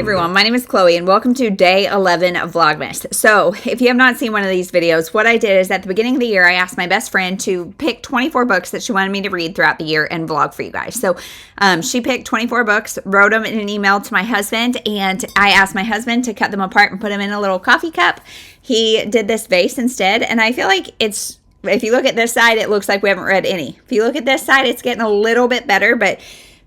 everyone, my name is Chloe and welcome to day 11 of Vlogmas. So if you have not seen one of these videos, what I did is at the beginning of the year, I asked my best friend to pick 24 books that she wanted me to read throughout the year and vlog for you guys. So she picked 24 books, wrote them in an email to my husband, and I asked my husband to cut them apart and put them in a little coffee cup. He did this vase instead, and I feel like it's, if you look at this side, it looks like we haven't read any. If you look at this side, it's getting a little bit better, but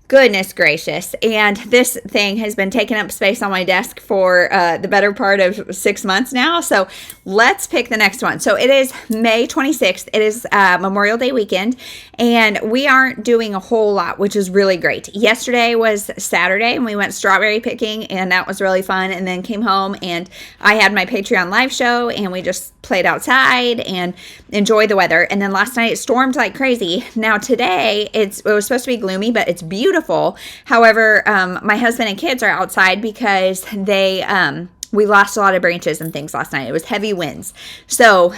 goodness gracious. And this thing has been taking up space on my desk for the better part of 6 months now. So let's pick the next one. So it is May 26th. It is Memorial Day weekend, and we aren't doing a whole lot, which is really great. Yesterday was Saturday, and we went strawberry picking, and that was really fun. And then came home, and I had my Patreon live show, and we just played outside and enjoyed the weather. And then last night it stormed like crazy. Now today it was supposed to be gloomy, but it's beautiful. However, my husband and kids are outside because we lost a lot of branches and things last night. It was heavy winds. So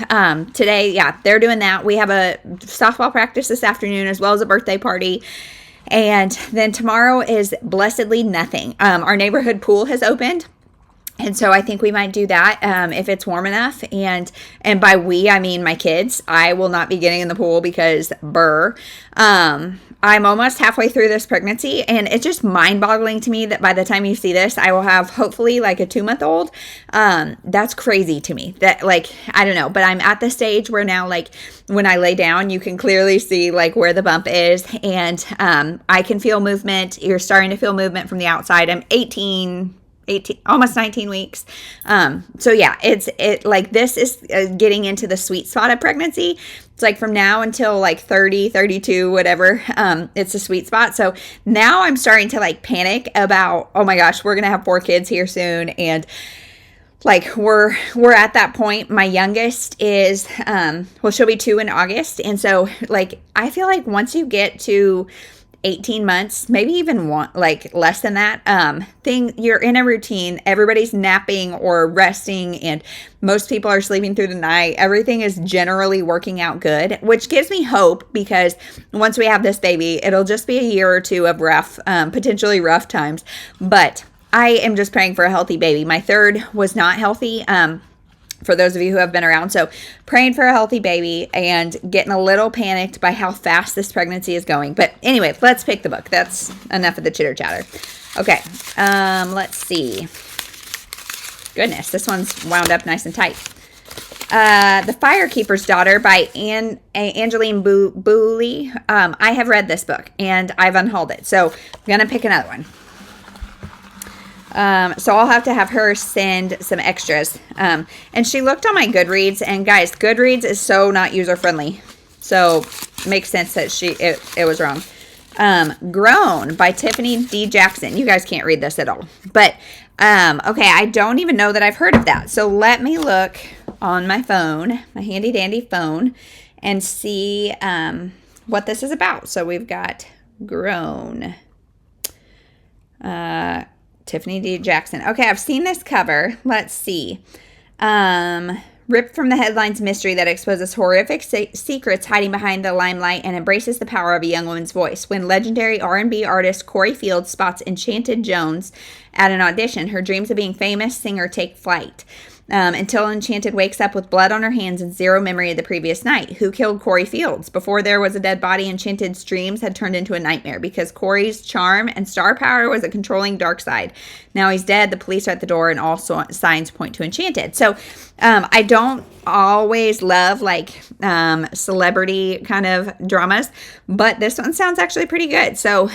today, yeah, they're doing that. We have a softball practice this afternoon as well as a birthday party. And then tomorrow is blessedly nothing. Our neighborhood pool has opened. And so I think we might do that if it's warm enough. And by we, I mean my kids. I will not be getting in the pool because burr. I'm almost halfway through this pregnancy, and it's just mind-boggling to me that by the time you see this, I will have hopefully like a 2-month-old. That's crazy to me. That, like, I don't know, but I'm at the stage where now, like, when I lay down, you can clearly see like where the bump is, and I can feel movement. You're starting to feel movement from the outside. I'm 18, almost 19 weeks. So yeah, this is getting into the sweet spot of pregnancy. It's like from now until like 30, 32, whatever, it's a sweet spot. So now I'm starting to like panic about, oh my gosh, we're going to have 4 kids here soon. And like, we're at that point. My youngest is, she'll be 2 in August. And so like, I feel like once you get to 18 months, maybe even less than that, you're in a routine. Everybody's napping or resting, and most people are sleeping through the night. Everything is generally working out good, which gives me hope, because once we have this baby, it'll just be a year or 2 of rough, potentially rough times. But I am just praying for a healthy baby. My third was not healthy. For those of you who have been around. So praying for a healthy baby and getting a little panicked by how fast this pregnancy is going. But anyway, let's pick the book. That's enough of the chitter chatter. Okay. Let's see. Goodness, this one's wound up nice and tight. The Firekeeper's Daughter by Angeline Boulley. I have read this book and I've unhauled it. So I'm going to pick another one. So I'll have to have her send some extras. And she looked on my Goodreads, and guys, Goodreads is so not user-friendly. So it makes sense that it was wrong. Grown by Tiffany D. Jackson. You guys can't read this at all. But, okay, I don't even know that I've heard of that. So let me look on my phone, my handy-dandy phone, and see, what this is about. So we've got Grown. Tiffany D. Jackson. Okay, I've seen this cover. Let's see. Ripped from the headlines mystery that exposes horrific secrets hiding behind the limelight and embraces the power of a young woman's voice. When legendary R&B artist Corey Fields spots Enchanted Jones at an audition, her dreams of being famous singer take flight. Until Enchanted wakes up with blood on her hands and zero memory of the previous night. Who killed Corey Fields? Before there was a dead body, Enchanted's dreams had turned into a nightmare because Corey's charm and star power was a controlling dark side. Now he's dead, the police are at the door, and all signs point to Enchanted. So I don't always love like celebrity kind of dramas, but this one sounds actually pretty good. So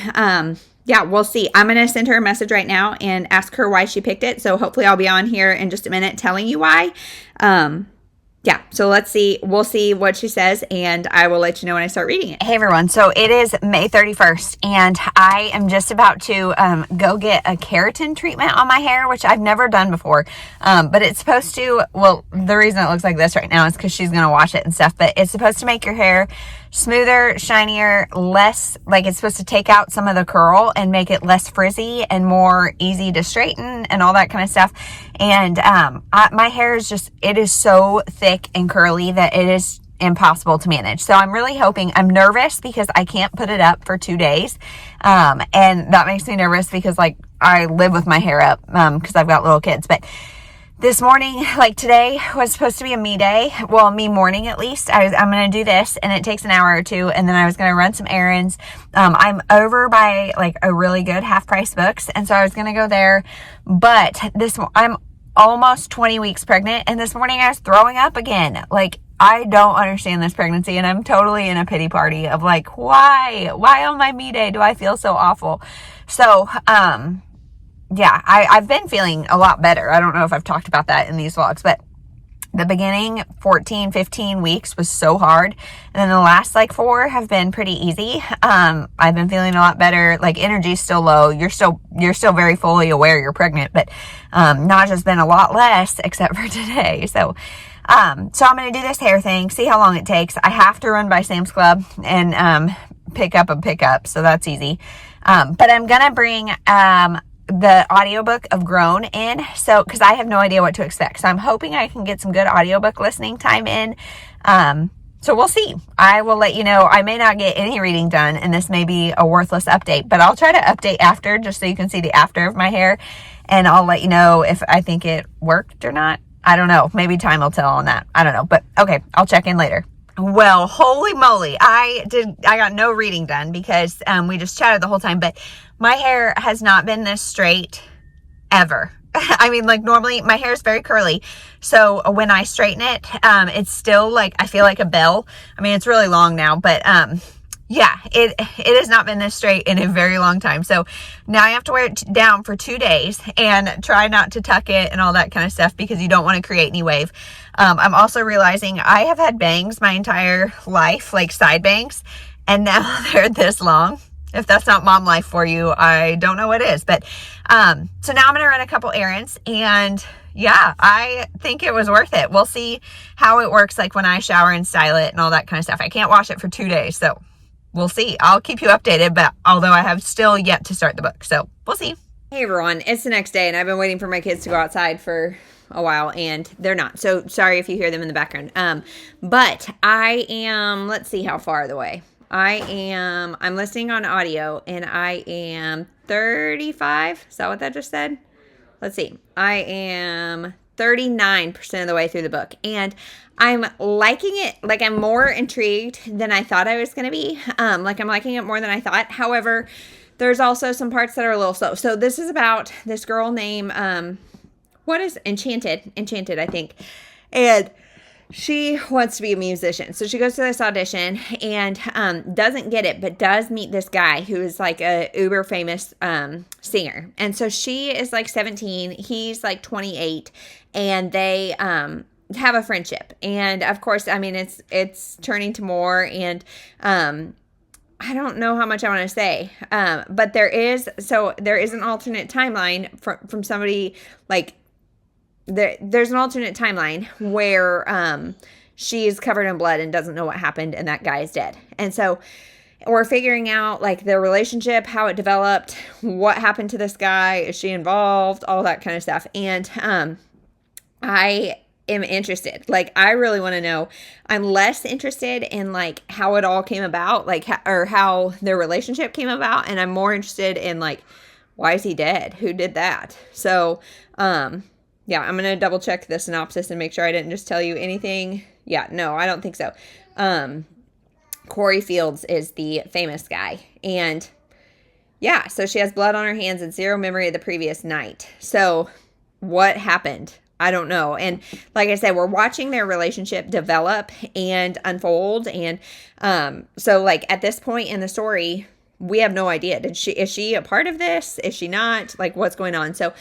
yeah, we'll see. I'm going to send her a message right now and ask her why she picked it. So hopefully I'll be on here in just a minute telling you why. Yeah, so let's see. We'll see what she says, and I will let you know when I start reading it. Hey, everyone. So it is May 31st, and I am just about to go get a keratin treatment on my hair, which I've never done before. But it's supposed to, well, the reason it looks like this right now is because she's going to wash it and stuff, but it's supposed to make your hair smoother, shinier, less, like it's supposed to take out some of the curl and make it less frizzy and more easy to straighten and all that kind of stuff. And my hair is just, it is so thick and curly that it is impossible to manage. So I'm really hoping, I'm nervous because I can't put it up for 2 days. And that makes me nervous because like I live with my hair up because I've got little kids. But this morning, like today, was supposed to be a me day. Well, me morning at least. I'm going to do this, and it takes an hour or two, and then I was going to run some errands. I'm over by like a really good half-price books, and so I was going to go there. But I'm almost 20 weeks pregnant, and this morning I was throwing up again. Like, I don't understand this pregnancy, and I'm totally in a pity party of like, why on my me day do I feel so awful? So, yeah, I've been feeling a lot better. I don't know if I've talked about that in these vlogs, but the beginning 14, 15 weeks was so hard. And then the last like 4 have been pretty easy. I've been feeling a lot better. Like energy's still low. You're still very fully aware you're pregnant, but, nausea's been a lot less except for today. So I'm going to do this hair thing, see how long it takes. I have to run by Sam's Club and, pick up a pickup. So that's easy. But I'm going to bring, the audiobook of Grown in, so because I have no idea what to expect, so I'm hoping I can get some good audiobook listening time in. So we'll see. I will let you know. I may not get any reading done, and this may be a worthless update, but I'll try to update after, just so you can see the after of my hair, and I'll let you know if I think it worked or not. I don't know. Maybe time will tell on that. I don't know, but okay, I'll check in later. Well, holy moly, I got no reading done because we just chatted the whole time, but my hair has not been this straight ever. I mean, like normally my hair is very curly. So when I straighten it, it's still like, I feel like a bell. I mean, it's really long now, but yeah, it has not been this straight in a very long time. So now I have to wear it down for 2 days and try not to tuck it and all that kind of stuff because you don't want to create any wave. I'm also realizing I have had bangs my entire life, like side bangs, and now they're this long. If that's not mom life for you, I don't know what is. But so now I'm going to run a couple errands, and yeah, I think it was worth it. We'll see how it works, like when I shower and style it and all that kind of stuff. I can't wash it for 2 days, so we'll see. I'll keep you updated, but although I have still yet to start the book, so we'll see. Hey everyone, it's the next day, and I've been waiting for my kids to go outside for a while, and they're not. So sorry if you hear them in the background. But I am, let's see how far the way. I'm listening on audio, and I am 35. Is that what that just said? Let's see. I am 39% of the way through the book, and I'm liking it. Like, I'm more intrigued than I thought I was going to be. Like, I'm liking it more than I thought. However, there's also some parts that are a little slow. So this is about this girl named, what is Enchanted, I think. And she wants to be a musician. So she goes to this audition and doesn't get it, but does meet this guy who is like a uber famous singer. And so she is like 17, he's like 28, and they have a friendship. And of course, I mean, it's turning to more, and I don't know how much I want to say, but there is an alternate timeline from somebody, like, there's an alternate timeline where she is covered in blood and doesn't know what happened, and that guy is dead. And so we're figuring out, like, their relationship, how it developed, what happened to this guy, is she involved, all that kind of stuff. And I am interested. Like, I really want to know. I'm less interested in, like, how it all came about, like, or how their relationship came about, and I'm more interested in, like, why is he dead? Who did that? So, yeah, I'm going to double check the synopsis and make sure I didn't just tell you anything. Yeah, no, I don't think so. Corey Fields is the famous guy. And yeah, so she has blood on her hands and zero memory of the previous night. So what happened? I don't know. And like I said, we're watching their relationship develop and unfold. And so, like, at this point in the story, we have no idea. Is she a part of this? Is she not? Like, what's going on? So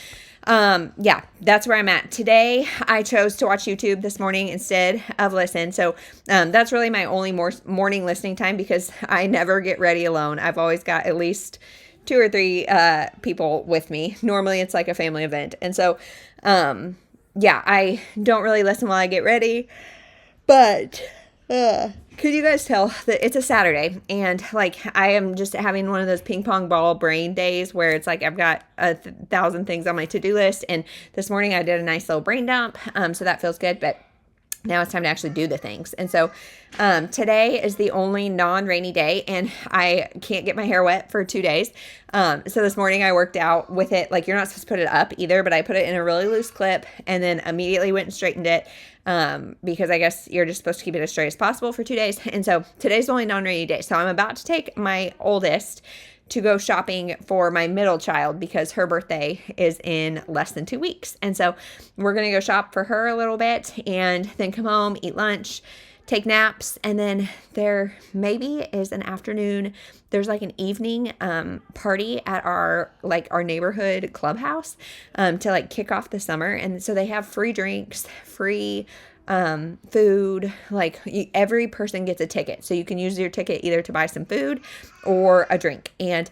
yeah, that's where I'm at. Today, I chose to watch YouTube this morning instead of listen. So, that's really my only morning listening time because I never get ready alone. I've always got at least 2 or 3, people with me. Normally it's like a family event. And so, yeah, I don't really listen while I get ready, but, could you guys tell that it's a Saturday, and like I am just having one of those ping pong ball brain days where it's like I've got 1,000 things on my to-do list, and this morning I did a nice little brain dump, so that feels good. But now it's time to actually do the things. And so today is the only non-rainy day, and I can't get my hair wet for 2 days. So this morning I worked out with it. Like, you're not supposed to put it up either, but I put it in a really loose clip and then immediately went and straightened it, because I guess you're just supposed to keep it as straight as possible for 2 days. And so today's the only non-rainy day. So I'm about to take my oldest to go shopping for my middle child because her birthday is in less than 2 weeks. And so we're going to go shop for her a little bit and then come home, eat lunch, take naps. And then there maybe is an afternoon. There's like an evening party at our neighborhood clubhouse to like kick off the summer. And so they have free drinks, free food, like every person gets a ticket. So you can use your ticket either to buy some food or a drink. And,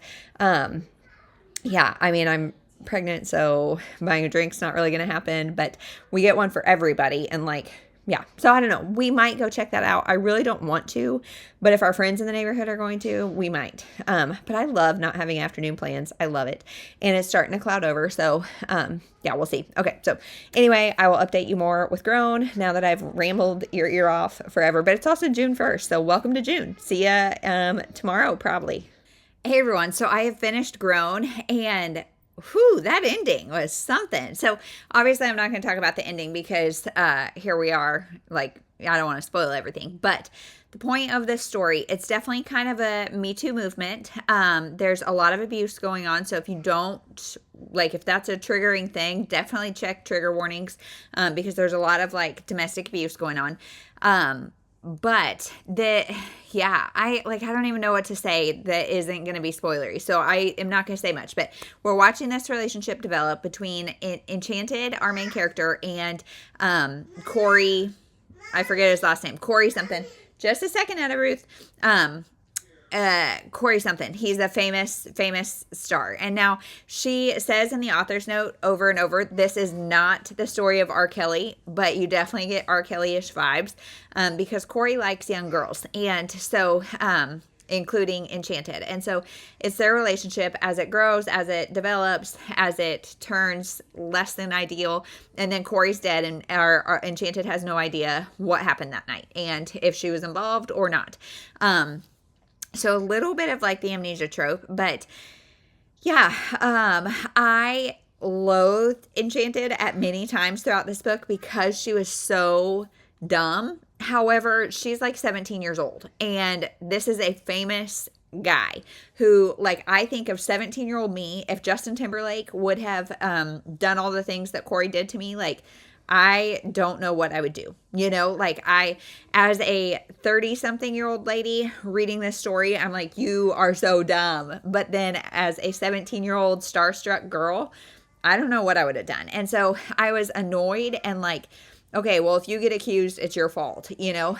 yeah, I mean, I'm pregnant, so buying a drink's not really going to happen, but we get one for everybody. And like, yeah, so I don't know. We might go check that out. I really don't want to, but if our friends in the neighborhood are going to, we might. But I love not having afternoon plans. I love it. And it's starting to cloud over. So, yeah, we'll see. Okay. So anyway, I will update you more with Grown now that I've rambled your ear off forever, but it's also June 1st. So welcome to June. See ya, tomorrow, probably. Hey everyone. So I have finished Grown, and whew, that ending was something. So obviously I'm not going to talk about the ending because here we are. Like, I don't want to spoil everything, but the point of this story, it's definitely kind of a Me Too movement. There's a lot of abuse going on. So if you don't, like, if that's a triggering thing, definitely check trigger warnings, because there's a lot of like domestic abuse going on. But I don't even know what to say that isn't going to be spoilery. So I am not going to say much, but we're watching this relationship develop between Enchanted, our main character, and Corey. I forget his last name. Corey something. Just a second, Anna Ruth. Corey something. He's a famous star. And now she says in the author's note over and over, this is not the story of R. Kelly, but you definitely get R. Kelly-ish vibes, because Corey likes young girls. And so, including Enchanted. And so it's their relationship as it grows, as it develops, as it turns less than ideal. And then Corey's dead, and our Enchanted has no idea what happened that night and if she was involved or not. So a little bit of like the amnesia trope, but yeah, I loathed Enchanted at many times throughout this book because she was so dumb. However, she's like 17 years old, and this is a famous guy who, like, I think of 17-year-old me, if Justin Timberlake would have done all the things that Corey did to me, like, I don't know what I would do. You know, like, as a 30-something-year-old lady reading this story, I'm like, you are so dumb. But then as a 17-year-old starstruck girl, I don't know what I would have done. And so I was annoyed and like, okay, well, if you get accused, it's your fault, you know?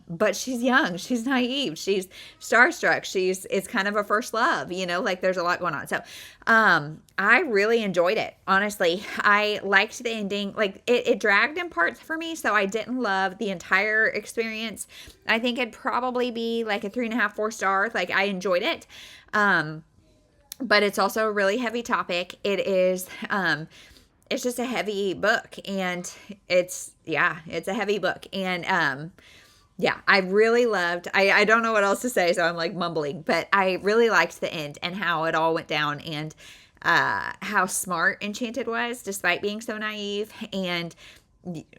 But she's young, she's naive, she's starstruck, it's kind of a first love, you know, like there's a lot going on. So, I really enjoyed it. Honestly, I liked the ending. Like it dragged in parts for me. So I didn't love the entire experience. I think it'd probably be like a 3.5, 4 stars. Like, I enjoyed it. But it's also a really heavy topic. It is, it's just a heavy book, and it's a heavy book. And, yeah, I really loved, I don't know what else to say, so I'm like mumbling, but I really liked the end and how it all went down, and how smart Enchanted was despite being so naive. And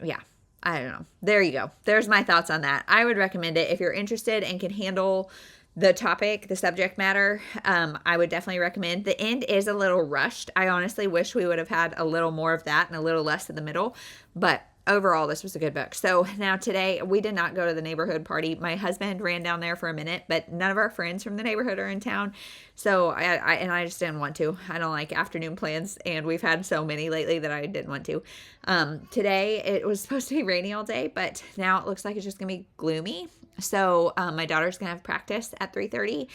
yeah, I don't know. There you go. There's my thoughts on that. I would recommend it if you're interested and can handle the topic, the subject matter. I would definitely recommend. The end is a little rushed. I honestly wish we would have had a little more of that and a little less in the middle, but overall, this was a good book. So now today, we did not go to the neighborhood party. My husband ran down there for a minute, but none of our friends from the neighborhood are in town. So I just didn't want to. I don't like afternoon plans, and we've had so many lately that I didn't want to. Today, it was supposed to be rainy all day, but now it looks like it's just going to be gloomy. So my daughter's going to have practice at 3:30.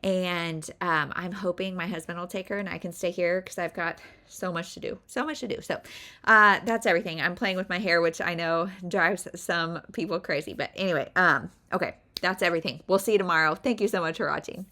And I'm hoping my husband will take her and I can stay here because I've got so much to do. So that's everything. I'm playing with my hair, which I know drives some people crazy. But anyway, okay, that's everything. We'll see you tomorrow. Thank you so much for watching.